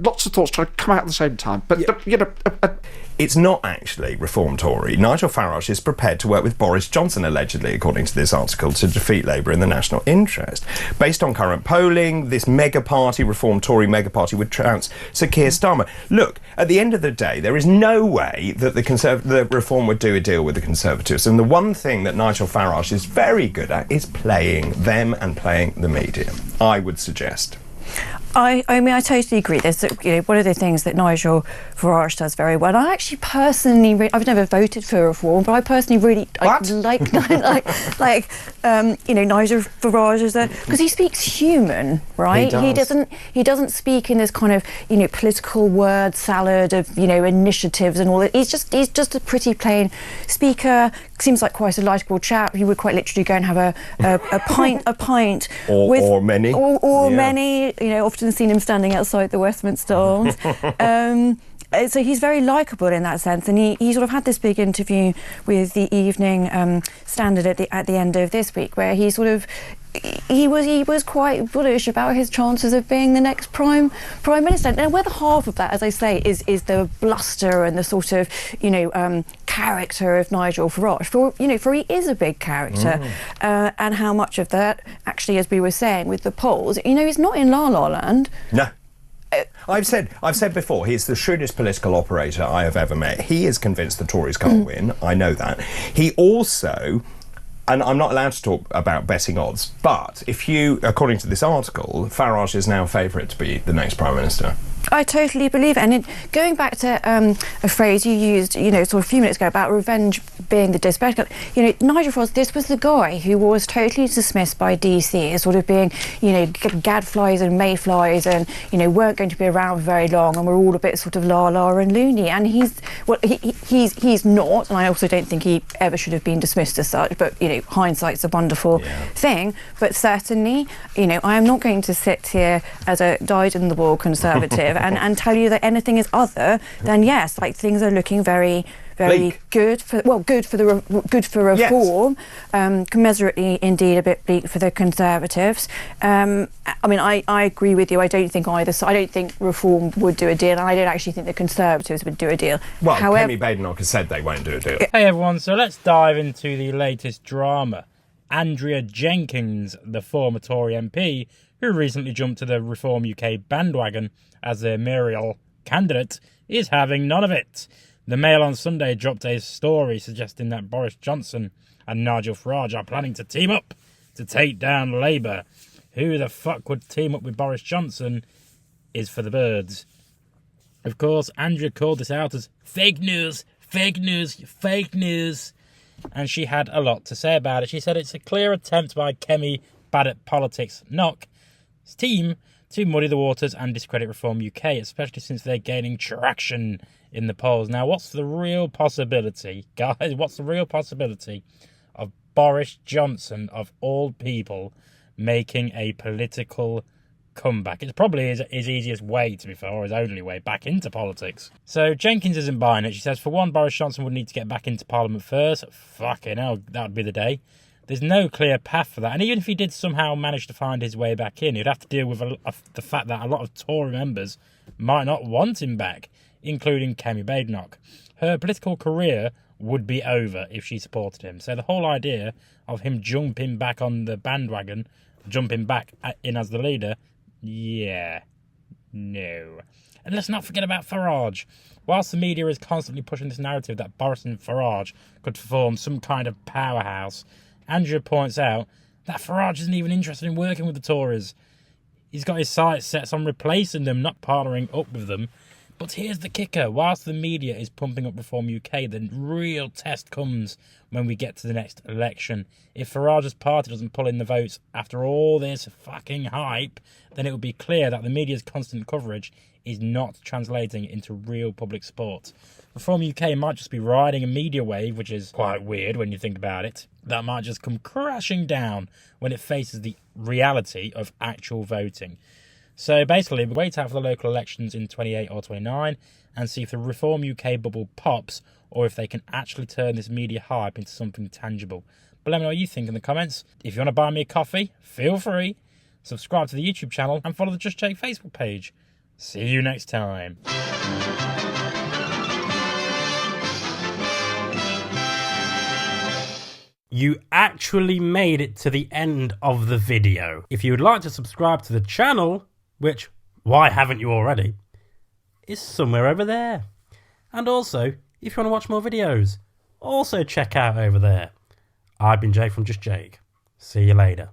lots of thoughts trying to come out at the same time. But, It's not actually Reform Tory. Nigel Farage is prepared to work with Boris Johnson, allegedly, according to this article, to defeat Labour in the national interest. Based on current polling, this mega party, Reform Tory mega party, would trounce Sir Keir Starmer. Look, at the end of the day, there is no way that the Reform would do a deal with the Conservatives. And the one thing that Nigel Farage is very good at is playing them and playing the media, I would suggest. I mean, I totally agree. There's, one of the things that Nigel Farage does very well. I actually personally, I've never voted for Reform, but I personally really like Nigel Farage because he speaks human, right? He doesn't speak in this kind of political word salad of initiatives and all that. He's just a pretty plain speaker. Seems like quite a likeable chap. He would quite literally go and have a pint or many. Often seen him standing outside the Westminster Arms. So he's very likeable in that sense, and he sort of had this big interview with the Evening Standard at the end of this week, where he was quite bullish about his chances of being the next prime minister. Now, whether half of that, as I say, is the bluster and the sort of character of Nigel Farage, for he is a big character, and how much of that actually, as we were saying with the polls, he's not in La La Land. No. I've said before, he's the shrewdest political operator I have ever met. He is convinced the Tories can't win. I know that. He also, and I'm not allowed to talk about betting odds, but according to this article, Farage is now favourite to be the next Prime Minister. I totally believe it. And going back to a phrase you used, sort of a few minutes ago about revenge being the disrespect, Nigel Farage, this was the guy who was totally dismissed by DC as sort of being, gadflies and mayflies and, weren't going to be around for very long and were all a bit sort of la-la and loony. And he's not, and I also don't think he ever should have been dismissed as such, but, hindsight's a wonderful thing. But certainly, I am not going to sit here as a dyed-in-the-wool Conservative and tell you that anything is other than things are looking very bleak. good for Reform, commensurately indeed a bit bleak for the Conservatives. I agree with you. I don't think either. So I don't think Reform would do a deal, and I don't actually think the Conservatives would do a deal. Well, However, Kemi Badenoch has said they won't do a deal. Hey everyone, so let's dive into the latest drama. Andrea Jenkins, the former Tory MP, who recently jumped to the Reform UK bandwagon as their mayoral candidate, is having none of it. The Mail on Sunday dropped a story suggesting that Boris Johnson and Nigel Farage are planning to team up to take down Labour. Who the fuck would team up with Boris Johnson is for the birds. Of course, Andrea called this out as fake news, fake news, fake news. And she had a lot to say about it. She said it's a clear attempt by Kemi Bad at Politics Knock's team to muddy the waters and discredit Reform UK, especially since they're gaining traction in the polls. Now, what's the real possibility, guys? What's the real possibility of Boris Johnson, of all people, making a political comeback? It's probably his easiest way, to be fair, or his only way back into politics. So Jenkins isn't buying it. She says, for one, Boris Johnson would need to get back into Parliament first. Fucking hell, that would be the day. There's no clear path for that. And even if he did somehow manage to find his way back in, he'd have to deal with the fact that a lot of Tory members might not want him back, including Kemi Badenoch. Her political career would be over if she supported him. So the whole idea of him jumping back on the bandwagon, jumping back in as the leader, no. And let's not forget about Farage. Whilst the media is constantly pushing this narrative that Boris and Farage could form some kind of powerhouse, Andrea points out that Farage isn't even interested in working with the Tories. He's got his sights set on replacing them, not partnering up with them. But here's the kicker. Whilst the media is pumping up Reform UK, the real test comes when we get to the next election. If Farage's party doesn't pull in the votes after all this fucking hype, then it will be clear that the media's constant coverage is not translating into real public support. Reform UK might just be riding a media wave, which is quite weird when you think about it, that might just come crashing down when it faces the reality of actual voting. So basically, we wait out for the local elections in 28 or 29 and see if the Reform UK bubble pops or if they can actually turn this media hype into something tangible. But let me know what you think in the comments. If you want to buy me a coffee, feel free. Subscribe to the YouTube channel and follow the Just Jake Facebook page. See you next time. You actually made it to the end of the video. If you would like to subscribe to the channel, which, why haven't you already, is somewhere over there. And also, if you want to watch more videos, also check out over there. I've been Jake from Just Jake. See you later.